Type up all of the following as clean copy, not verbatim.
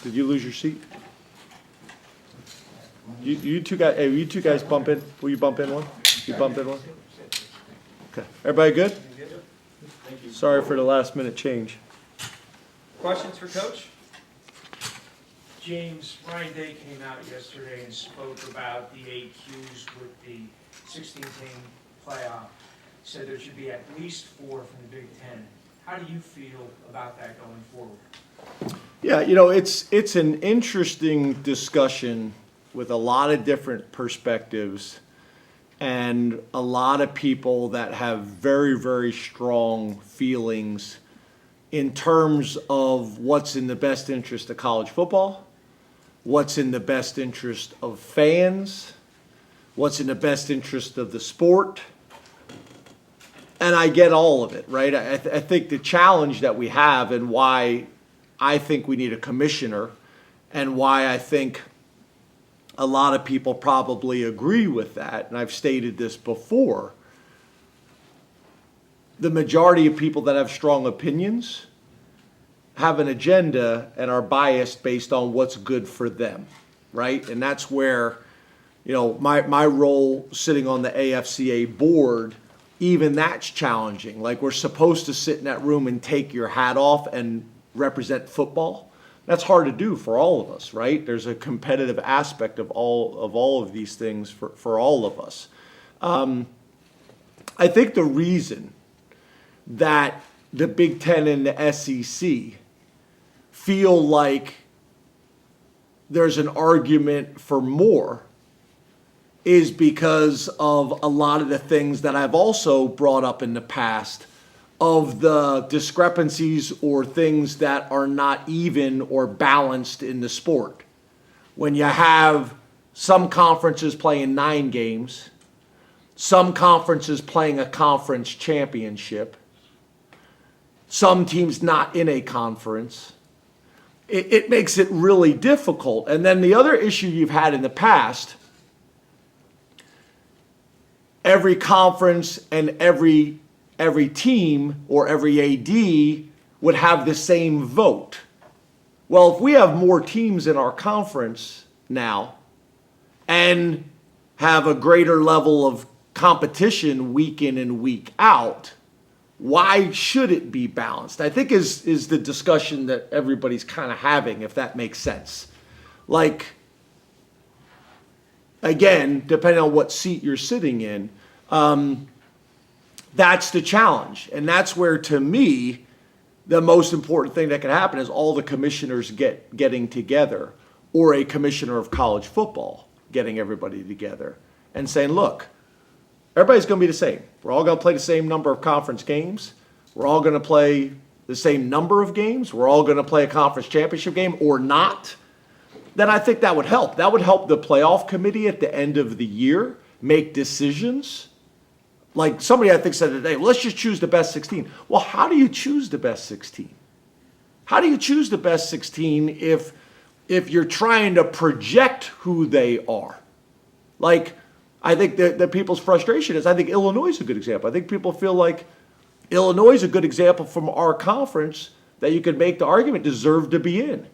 Did you lose your seat? You two guys, hey, you two guys bump in. Will you bump in one? You bump in one? Okay. Everybody good? Sorry for the last minute change. Questions for Coach? James, Ryan Day came out yesterday and spoke about the AQs with the 16-team playoff. Said there should be at least 4 from the Big Ten. How do you feel about that going forward? Yeah, you know, it's an interesting discussion with a lot of different perspectives and a lot of people that have very, very strong feelings in terms of what's in the best interest of college football, what's in the best interest of fans, what's in the best interest of the sport. And I get all of it, right? I think the challenge that we have and why I think we need a commissioner and why I think a lot of people probably agree with that, and I've stated this before, the majority of people that have strong opinions have an agenda and are biased based on what's good for them, right? And that's where, you know, my role sitting on the AFCA board, even that's challenging. Like, we're supposed to sit in that room and take your hat off and represent football. That's hard to do for all of us, right? There's a competitive aspect of all of these things for all of us. I think the reason that the Big Ten and the SEC feel like there's an argument for more is because of a lot of the things that I've also brought up in the past of the discrepancies or things that are not even or balanced in the sport. When you have some conferences playing 9 games, some conferences playing a conference championship, some teams not in a conference, it makes it really difficult. And then the other issue you've had in the past, every conference and every team or every AD would have the same vote. Well, if we have more teams in our conference now and have a greater level of competition week in and week out, why should it be balanced? I think is the discussion that everybody's kind of having, if that makes sense. Like, again, depending on what seat you're sitting in, that's the challenge. And that's where, to me, the most important thing that can happen is all the commissioners getting together, or a commissioner of college football getting everybody together and saying, look, everybody's going to be the same. We're all going to play the same number of conference games. We're all going to play the same number of games. We're all going to play a conference championship game or not. Then I think that would help. That would help the playoff committee at the end of the year make decisions. Like somebody I think said today, well, let's just choose the best 16. Well, how do you choose the best 16? How do you choose the best 16 if you're trying to project who they are? Like, I think that people's frustration is, I think Illinois is a good example. I think people feel like Illinois is a good example from our conference that you could make the argument deserve to be in.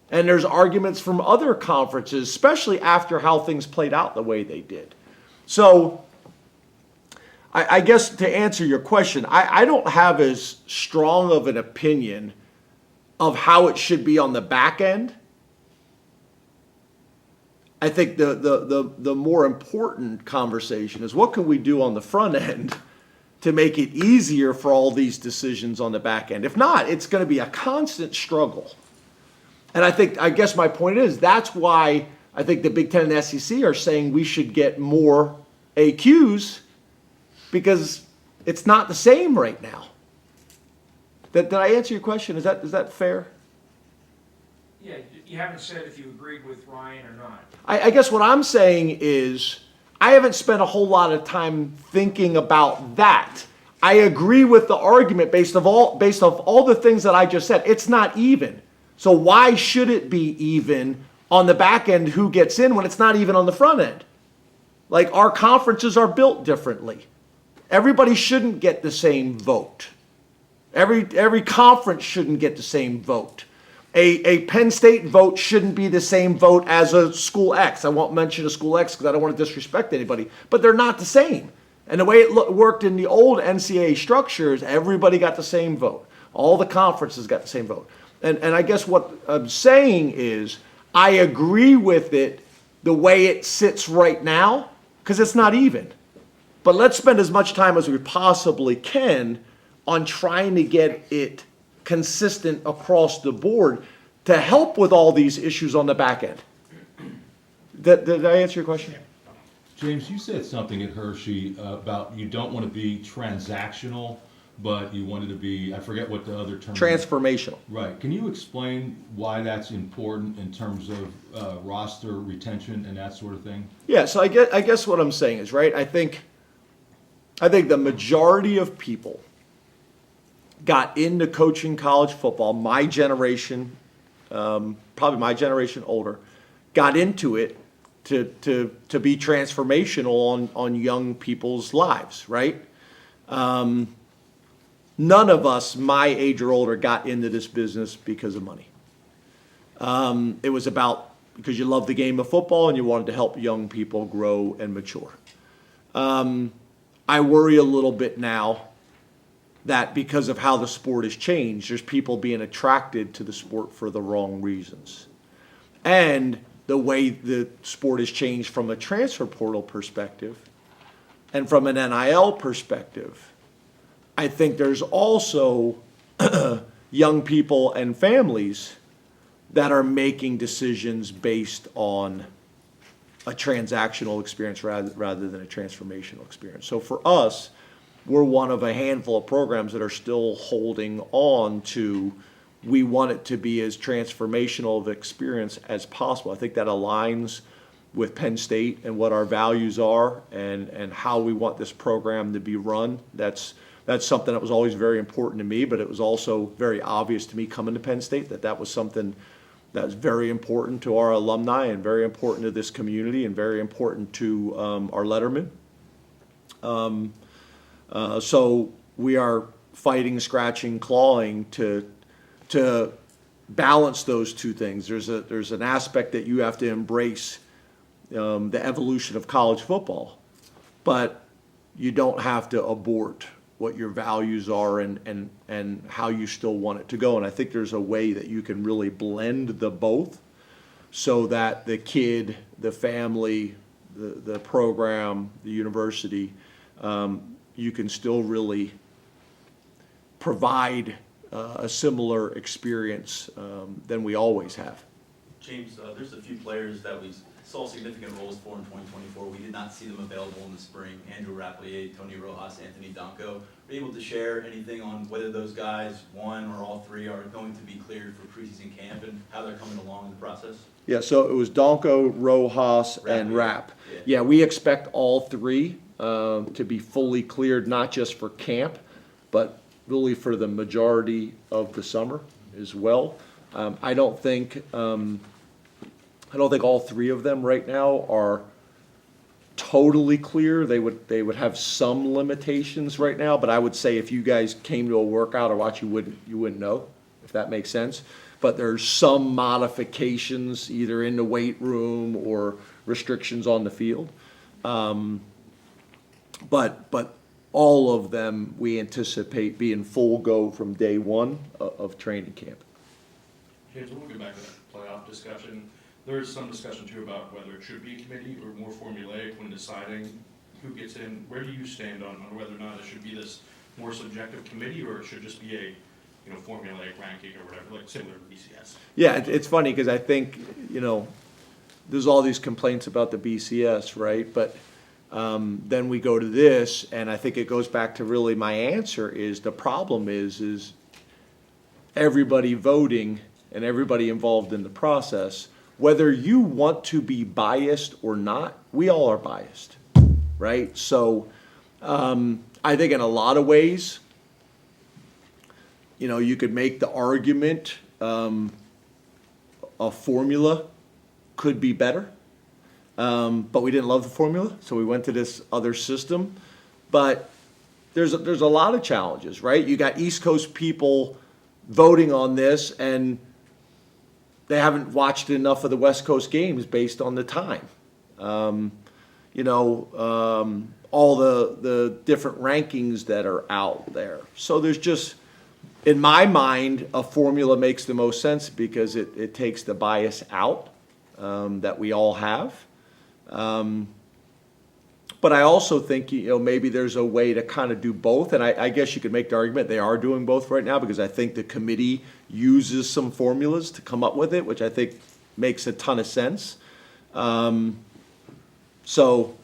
And there's arguments from other conferences, especially after how things played out the way they did. So I guess to answer your question, I don't have as strong of an opinion of how it should be on the back end. I think the more important conversation is what can we do on the front end to make it easier for all these decisions on the back end. If not, it's going to be a constant struggle. And I guess my point is that's why I think the Big Ten and the SEC are saying we should get more AQs, because it's not the same right now. Did I answer your question? Is that fair? Yeah, you haven't said if you agreed with Ryan or not. I guess what I'm saying is I haven't spent a whole lot of time thinking about that. I agree with the argument based off all the things that I just said. It's not even. So why should it be even on the back end who gets in when it's not even on the front end? Like, our conferences are built differently. Everybody shouldn't get the same vote. Every conference shouldn't get the same vote. A Penn State vote shouldn't be the same vote as a school X. I won't mention a school X because I don't want to disrespect anybody, but they're not the same. And the way it worked in the old NCAA structures, everybody got the same vote. All the conferences got the same vote. And I guess what I'm saying is I agree with it the way it sits right now because it's not even. But let's spend as much time as we possibly can on trying to get it consistent across the board to help with all these issues on the back end. Did I answer your question? James, you said something at Hershey about you don't want to be transactional, but you wanted to be, I forget what the other term is. Transformational. Right. Can you explain why that's important in terms of roster retention and that sort of thing? Yeah, so I guess what I'm saying is, right, I think the majority of people got into coaching college football, my generation, probably my generation older, got into it to be transformational on young people's lives, right? None of us, my age or older, got into this business because of money. It was about because you love the game of football and you wanted to help young people grow and mature. I worry a little bit now that because of how the sport has changed, there's people being attracted to the sport for the wrong reasons. And the way the sport has changed from a transfer portal perspective and from an NIL perspective, I think there's also young people and families that are making decisions based on a transactional experience rather than a transformational experience. So for us, we're one of a handful of programs that are still holding on to, we want it to be as transformational of experience as possible. I think that aligns with Penn State and what our values are and how we want this program to be run. That's something that was always very important to me, but it was also very obvious to me coming to Penn State that was something that was very important to our alumni and very important to this community and very important to our lettermen. So we are fighting, scratching, clawing to balance those two things. There's an aspect that you have to embrace the evolution of college football, but you don't have to abort what your values are and how you still want it to go. And I think there's a way that you can really blend the both so that the kid, the family, the program, the university, you can still really provide a similar experience than we always have. James, there's a few players that we saw significant roles for in 2024. We did not see them available in the spring. Andrew Rappleyea, Tony Rojas, Anthony Donkoh. Are you able to share anything on whether those guys, one or all three, are going to be cleared for preseason camp and how they're coming along in the process? Yeah, so it was Donkoh, Rojas, and Rapp. Yeah, we expect all three to be fully cleared, not just for camp, but really for the majority of the summer as well. I don't think all three of them right now are totally clear. They would have some limitations right now, but I would say if you guys came to a workout or watch, you wouldn't know, if that makes sense. But there's some modifications either in the weight room or restrictions on the field. But all of them we anticipate being full go from day one of training camp. James, we'll get back to that playoff discussion. There is some discussion too about whether it should be a committee or more formulaic when deciding who gets in. Where do you stand on whether or not it should be this more subjective committee or it should just be a formulaic ranking or whatever, like similar to BCS? Yeah, it's funny because I think, there's all these complaints about the BCS, right? But then we go to this, and I think it goes back to really my answer is the problem is everybody voting and everybody involved in the process, whether you want to be biased or not, we all are biased, right? So I think in a lot of ways, you could make the argument a formula could be better, but we didn't love the formula, so we went to this other system. But there's a lot of challenges, right? You got East Coast people voting on this, and they haven't watched enough of the West Coast games based on the time. All the different rankings that are out there. So there's just, in my mind, a formula makes the most sense because it takes the bias out that we all have. But I also think, maybe there's a way to kind of do both. And I guess you could make the argument they are doing both right now because I think the committee uses some formulas to come up with it, which I think makes a ton of sense. So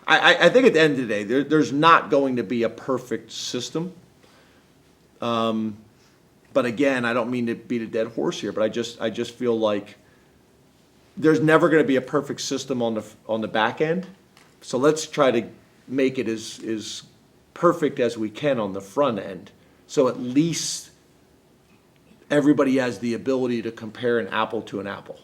I think at the end of the day, there's not going to be a perfect system. But again, I don't mean to beat a dead horse here, but I just feel like there's never going to be a perfect system on the back end. So let's try to make it as perfect as we can on the front end. So at least everybody has the ability to compare an apple to an apple.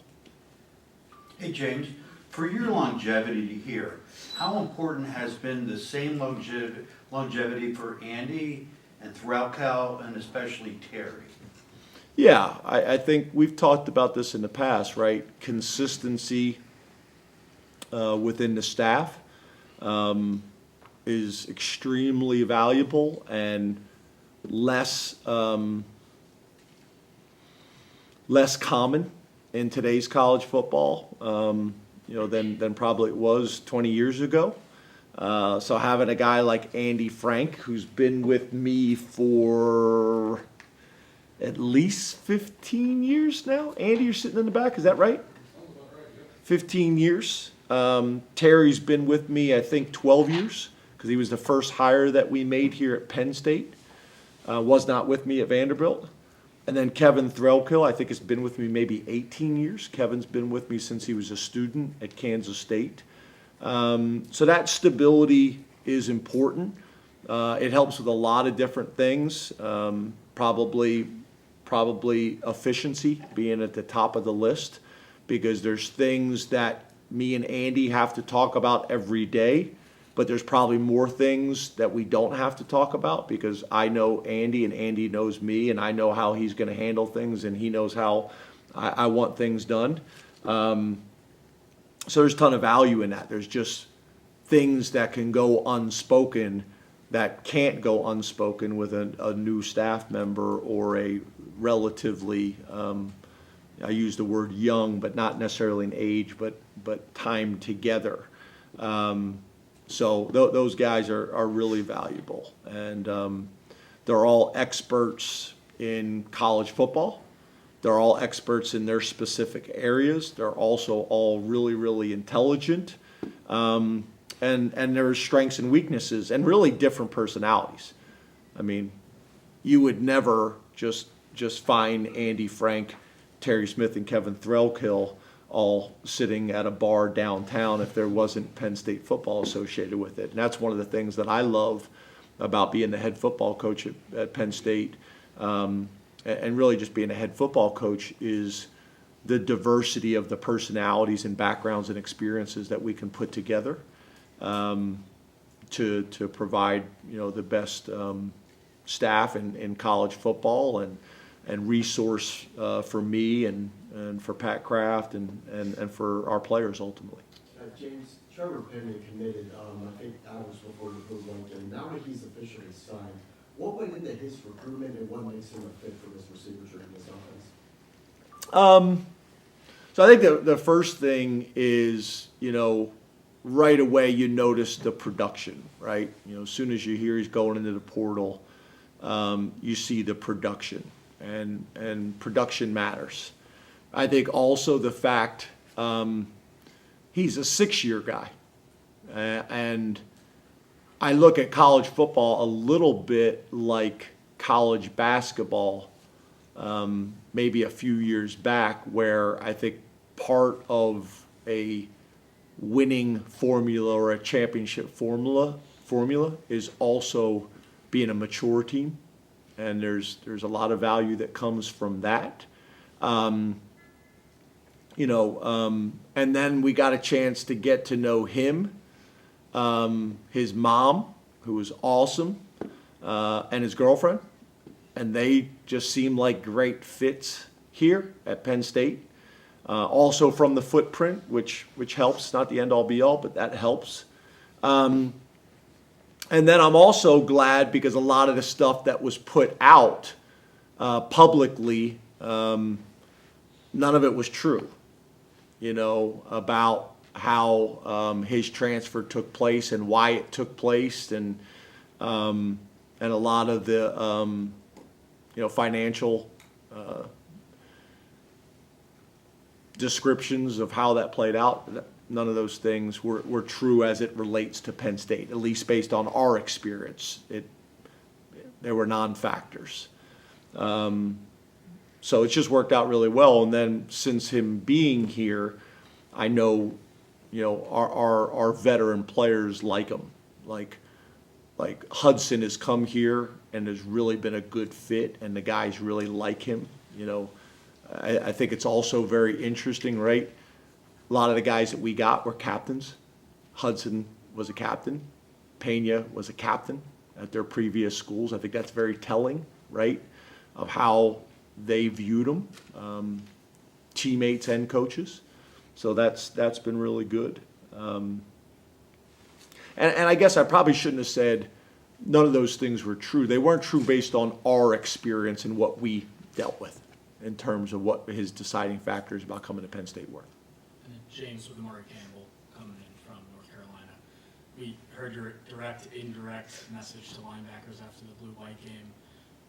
Hey, James, for your longevity here, how important has been the same longevity for Andy and throughout Cal and especially Terry? Yeah, I think we've talked about this in the past, right? Consistency within the staff is extremely valuable and less common in today's college football, than probably it was 20 years ago. So having a guy like Andy Frank, who's been with me for at least 15 years now. Andy, you're sitting in the back, is that right? 15 years. Terry's been with me, I think, 12 years, because he was the first hire that we made here at Penn State. Was not with me at Vanderbilt. And then Kevin Threlkill, I think, has been with me maybe 18 years. Kevin's been with me since he was a student at Kansas State. So that stability is important. It helps with a lot of different things. Probably efficiency being at the top of the list, because there's things that me and Andy have to talk about every day, but there's probably more things that we don't have to talk about because I know Andy and Andy knows me and I know how he's going to handle things and he knows how I want things done. So there's a ton of value in that. There's just things that can go unspoken that can't go unspoken with a new staff member or a relatively, I use the word young, but not necessarily in age, but time together. So those guys are really valuable. And they're all experts in college football. They're all experts in their specific areas. They're also all really, really intelligent. And their strengths and weaknesses and really different personalities. I mean, you would never just find Andy Frank, Terry Smith, and Kevin Threlkill all sitting at a bar downtown if there wasn't Penn State football associated with it. And that's one of the things that I love about being the head football coach at Penn State, and really just being a head football coach, is the diversity of the personalities and backgrounds and experiences that we can put together to provide the best staff in college football and resource for me and for Pat Kraft and for our players ultimately. James, Trevor Penning committed, I think hours before the move went in. Now that he's officially signed, what went into his recruitment and what makes him a fit for this receivership in this offense? So I think the first thing is, right away you notice the production, right? As soon as you hear he's going into the portal, you see the production, and production matters. I think also the fact he's a 6-year guy, and I look at college football a little bit like college basketball, maybe a few years back, where I think part of a winning formula or a championship formula is also being a mature team, and there's a lot of value that comes from that. And then we got a chance to get to know him, his mom, who was awesome, and his girlfriend, and they just seemed like great fits here at Penn State. Also from the footprint, which helps, not the end-all be-all, but that helps. And then I'm also glad because a lot of the stuff that was put out publicly, none of it was true, about how his transfer took place and why it took place, and a lot of the financial descriptions of how that played out. None of those things were true as it relates to Penn State, at least based on our experience. There were non-factors. So it's just worked out really well. And then since him being here, I know, our veteran players like him. Like Hudson has come here and has really been a good fit, and the guys really like him. I think it's also very interesting, right? A lot of the guys that we got were captains. Hudson was a captain. Pena was a captain at their previous schools. I think that's very telling, right, of how they viewed them, teammates and coaches. So that's been really good. And I guess I probably shouldn't have said none of those things were true. They weren't true based on our experience and what we dealt with in terms of what his deciding factors about coming to Penn State were. And then James with Amari Campbell coming in from North Carolina. We heard your direct, indirect message to linebackers after the blue-white game.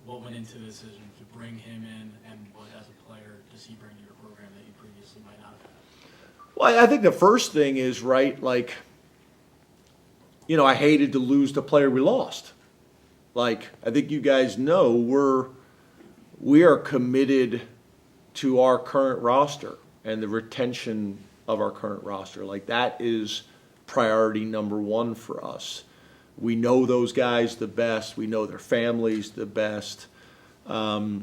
What went into the decision to bring him in, and what, as a player, does he bring to your program that you previously might not have had? Well, I think the first thing is, right, I hated to lose the player we lost. I think you guys know we are committed to our current roster and the retention of our current roster. That is priority number one for us. We know those guys the best. We know their families the best. The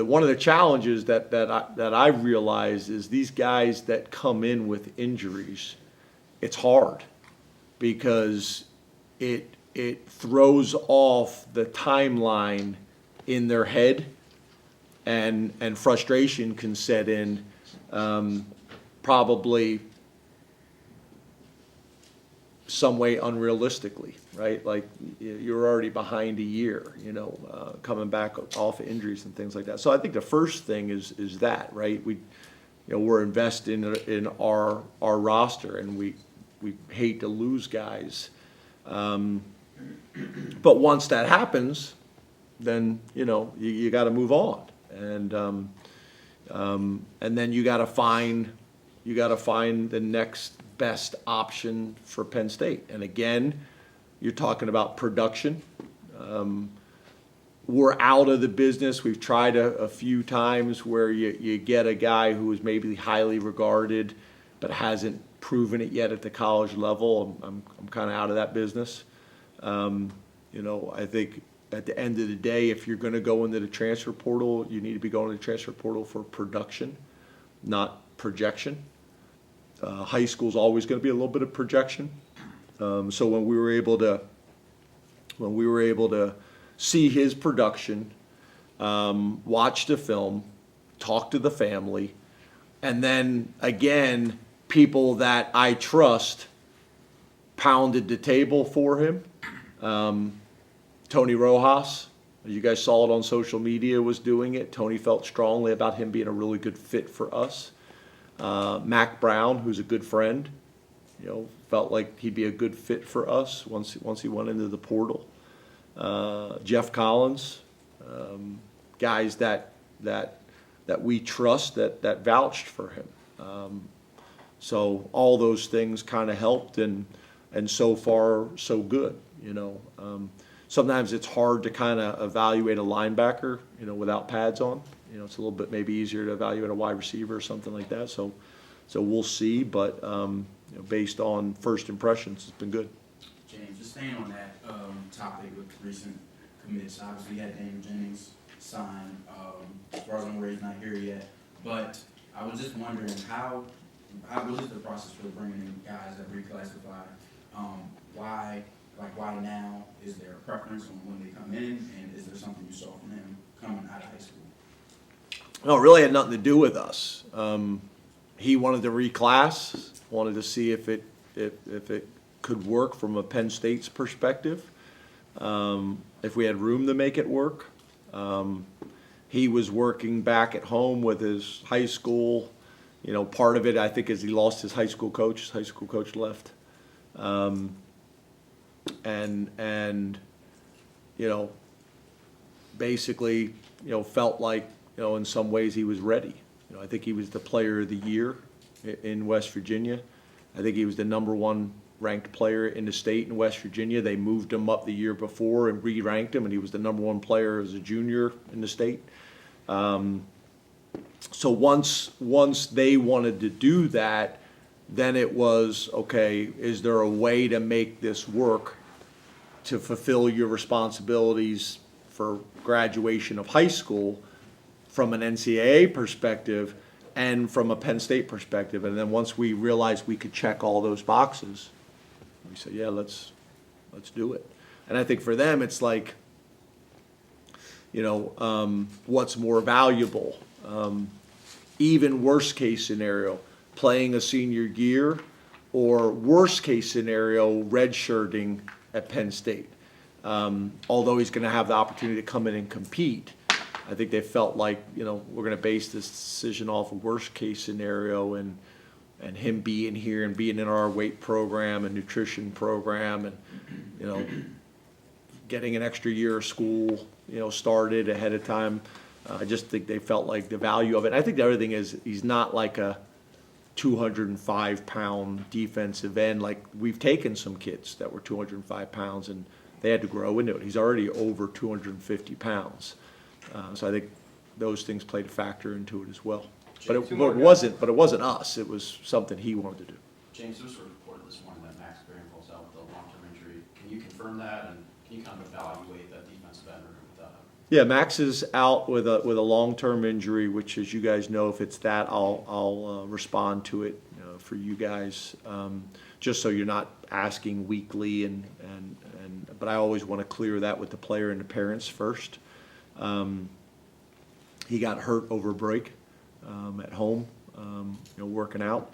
one of the challenges that I've realized is these guys that come in with injuries, it's hard because it throws off the timeline in their head, and frustration can set in, probably some way unrealistically, right? You're already behind a year, coming back off of injuries and things like that. So I think the first thing is that, right? We're investing in our roster, and we hate to lose guys. But once that happens, then you got to move on, and then you got to find the next best option for Penn State. And again, you're talking about production. We're out of the business. We've tried a few times where you get a guy who is maybe highly regarded but hasn't proven it yet at the college level. I'm kind of out of that business. I think at the end of the day, if you're going to go into the transfer portal, you need to be going to the transfer portal for production, not projection. High school is always going to be a little bit of projection. So when we were able to see his production, watch the film, talk to the family, and then again, people that I trust pounded the table for him. Tony Rojas, as you guys saw it on social media, was doing it. Tony felt strongly about him being a really good fit for us. Mac Brown, who's a good friend, felt like he'd be a good fit for us once he went into the portal. Jeff Collins, guys that we trust that vouched for him. So all those things kind of helped, and so far so good. Sometimes it's hard to kind of evaluate a linebacker, without pads on. It's a little bit maybe easier to evaluate a wide receiver or something like that. So we'll see, but based on first impressions, it's been good. James, just staying on that topic with recent commits, obviously you had Daniel Jennings sign. As far as I'm aware, he's not here yet. But I was just wondering how what is the process for bringing in guys that reclassify? Why now? Is there a preference on when they come in, and is there something you saw from him coming out of high school? No, it really had nothing to do with us. He wanted to reclass, wanted to see if it could work from a Penn State's perspective, if we had room to make it work. He was working back at home with his high school. You know, part of it, I think, is he lost his high school coach. His high school coach left. And you know, basically, you know, felt like, you know, in some ways he was ready. You know, I think he was the player of the year in West Virginia. I think he was the #1 ranked player in the state in West Virginia. They moved him up the year before and re-ranked him, and he was the #1 player as a junior in the state. So once they wanted to do that, then it was, okay, is there a way to make this work to fulfill your responsibilities for graduation of high school from an NCAA perspective and from a Penn State perspective? And then once we realized we could check all those boxes, we said, yeah, let's do it. And I think for them, it's like, you know, what's more valuable? Even worst case scenario, playing a senior year, or worst case scenario, redshirting at Penn State. Although he's going to have the opportunity to come in and compete, I think they felt like, you know, we're going to base this decision off a worst case scenario, and him being here and being in our weight program and nutrition program, and, you know, getting an extra year of school, you know, started ahead of time. I just think they felt like the value of it. I think the other thing is he's not like a 205-pound defensive end. Like, we've taken some kids that were 205 pounds and they had to grow into it. He's already over 250 pounds. So I think those things played a factor into it as well. But it wasn't us. It was something he wanted to do. James, there was a report this morning that Max Granville's out with a long-term injury. Can you confirm that, and can you kind of evaluate that defensive end with that? Yeah, Max is out with a long-term injury, which, as you guys know, if it's that, I'll respond to it, you know, for you guys, just so you're not asking weekly. But I always want to clear that with the player and the parents first. He got hurt over break at home, you know, working out.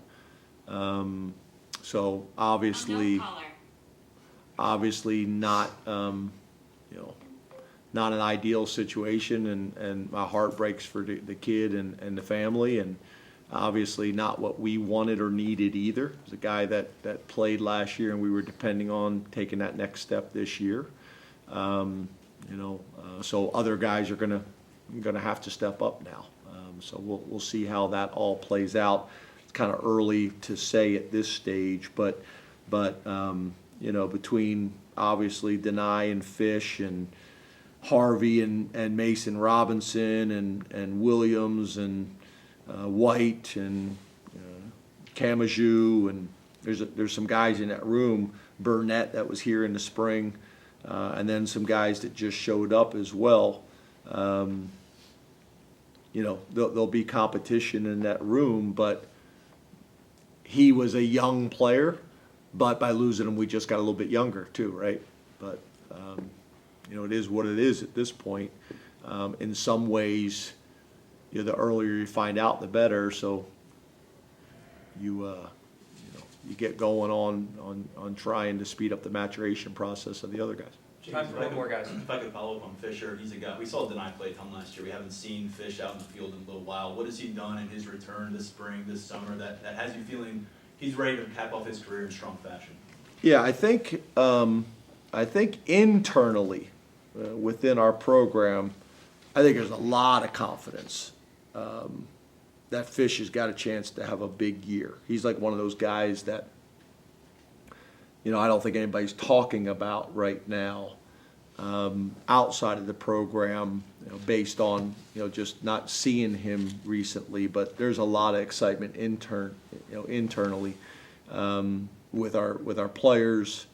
So obviously not, you know, not an ideal situation, and my heart breaks for the kid and the family, and obviously not what we wanted or needed either. It was a guy that played last year, and we were depending on taking that next step this year. You know, so other guys are gonna have to step up now. So we'll see how that all plays out. It's kind of early to say at this stage, but you know, between obviously Denai and Fish and Harvey and Mason Robinson and Williams and White and Kamaju, and there's some guys in that room, Burnett that was here in the spring, and then some guys that just showed up as well. You know, there'll be competition in that room, but he was a young player, but by losing him, we just got a little bit younger too, right? But you know, it is what it is at this point. In some ways, you know, the earlier you find out, the better. So you get going on trying to speed up the maturation process of the other guys. Time for one more, guys. If I could follow up on Fisher, he's a guy, we saw Denai play a ton last year. We haven't seen Fish out in the field in a little while. What has he done in his return this spring, this summer, that has you feeling he's ready to cap off his career in strong fashion? Yeah, I think internally within our program, I think there's a lot of confidence that Fish has got a chance to have a big year. He's like one of those guys that, you know, I don't think anybody's talking about right now outside of the program, you know, based on, you know, just not seeing him recently. But there's a lot of excitement internally with our players,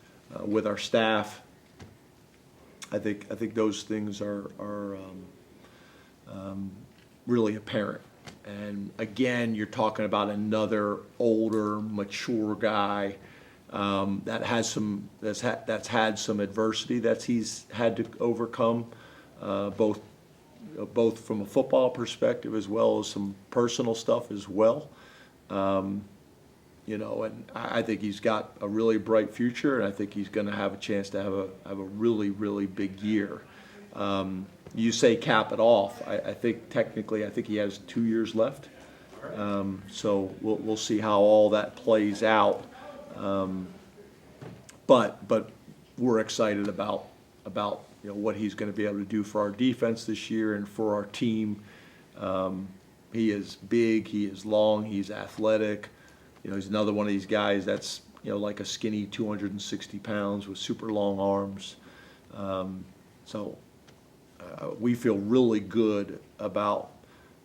with our staff. I think those things are really apparent. And again, you're talking about another older, mature guy that's had some adversity that he's had to overcome, both both from a football perspective as well as some personal stuff as well. You know, and I think he's got a really bright future, and I think he's going to have a chance to have a really, really big year. You say cap it off. I think technically, I think he has 2 years left. So we'll see how all that plays out. But we're excited about you know what he's going to be able to do for our defense this year and for our team. He is big, he is long, he's athletic. You know, he's another one of these guys that's, you know, like a skinny 260 pounds with super long arms. We feel really good about,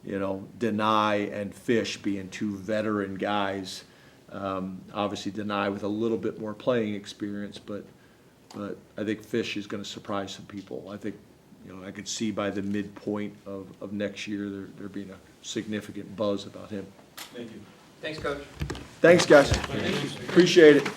you know, Deny and Fish being two veteran guys. Obviously Deny with a little bit more playing experience, but I think Fish is going to surprise some people. I think, you know, I could see by the midpoint of next year there being a significant buzz about him. Thank you. Thanks, Coach. Thanks, guys. Appreciate it.